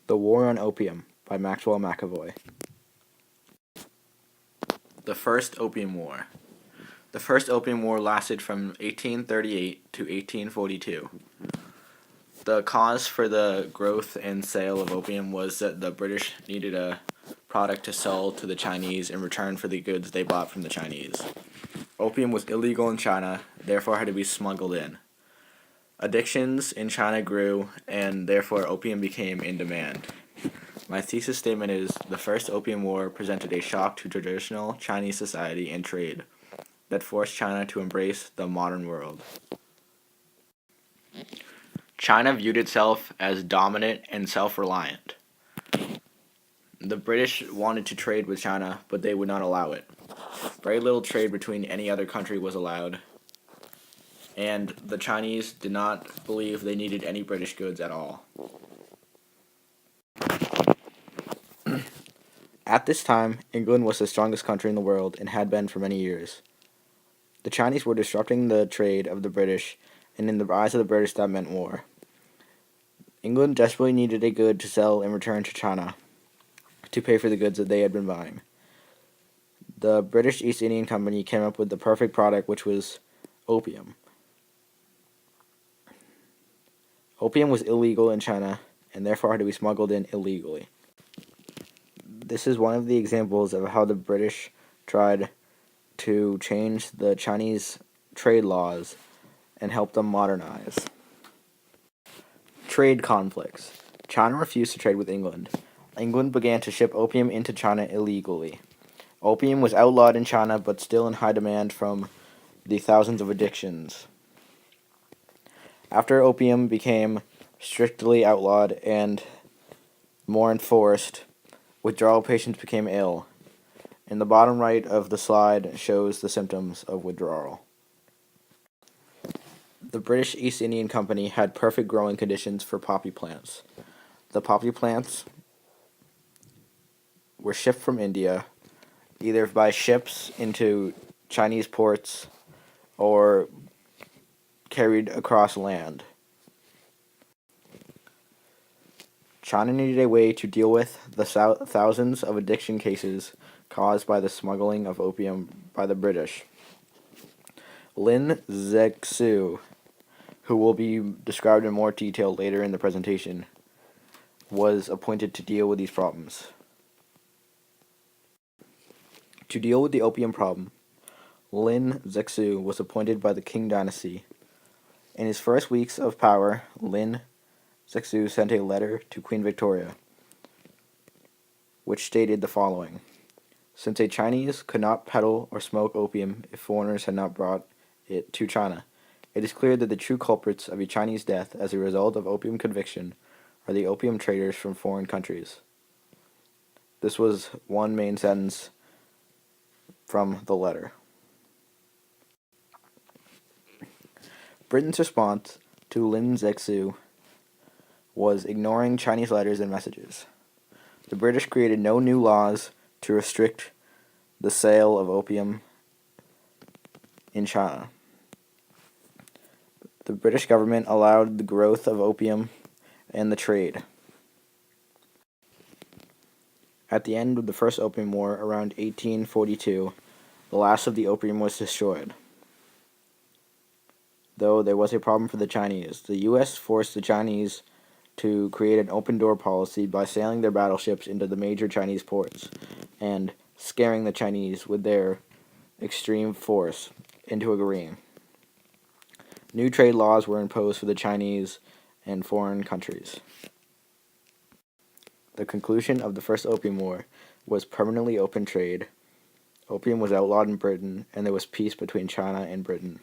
The War on Opium by Maxwell MacAvoy. The First Opium War. The First Opium War lasted from 1838 to 1842. The cause for the growth and sale of opium was that the British needed a product to sell to the Chinese in return for the goods they bought from the Chinese. Opium was illegal in China, therefore had to be smuggled in. Addictions in China grew, and therefore opium became in demand. My thesis statement is, the First Opium War presented a shock to traditional Chinese society and trade that forced China to embrace the modern world. China viewed itself as dominant and self-reliant. The British wanted to trade with China, but they would not allow it. Very little trade between any other country was allowed, and the Chinese did not believe they needed any British goods at all. At this time, England was the strongest country in the world and had been for many years. The Chinese were disrupting the trade of the British, and in the eyes of the British that meant war. England desperately needed a good to sell in return to China to pay for the goods that they had been buying. The British East Indian Company came up with the perfect product, which was opium. Opium was illegal in China and therefore had to be smuggled in illegally. This is one of the examples of how the British tried to change the Chinese trade laws and help them modernize. Trade conflicts. China refused to trade with England. England began to ship opium into China illegally. Opium was outlawed in China, but still in high demand from the thousands of addictions. After opium became strictly outlawed and more enforced, withdrawal patients became ill. In the bottom right of the slide shows the symptoms of withdrawal. The British East Indian Company had perfect growing conditions for poppy plants. The poppy plants were shipped from India, either by ships into Chinese ports or carried across land. China needed a way to deal with the thousands of addiction cases caused by the smuggling of opium by the British. Lin Zexu, who will be described in more detail later in the presentation, was appointed to deal with these problems. To deal with the opium problem, Lin Zexu was appointed by the Qing dynasty. In his first weeks of power, Lin Zexu sent a letter to Queen Victoria, which stated the following: since a Chinese could not peddle or smoke opium if foreigners had not brought it to China, it is clear that the true culprits of a Chinese death as a result of opium conviction are the opium traders from foreign countries. This was one main sentence from the letter. Britain's response to Lin Zexu was ignoring Chinese letters and messages. The British created no new laws to restrict the sale of opium in China. The British government allowed the growth of opium and the trade. At the end of the First Opium War, around 1842, the last of the opium was destroyed. Though there was a problem for the Chinese, the U.S. forced the Chinese to create an open-door policy by sailing their battleships into the major Chinese ports and scaring the Chinese with their extreme force into agreeing. New trade laws were imposed for the Chinese and foreign countries. The conclusion of the First Opium War was permanently open trade. Opium was outlawed in Britain, and there was peace between China and Britain.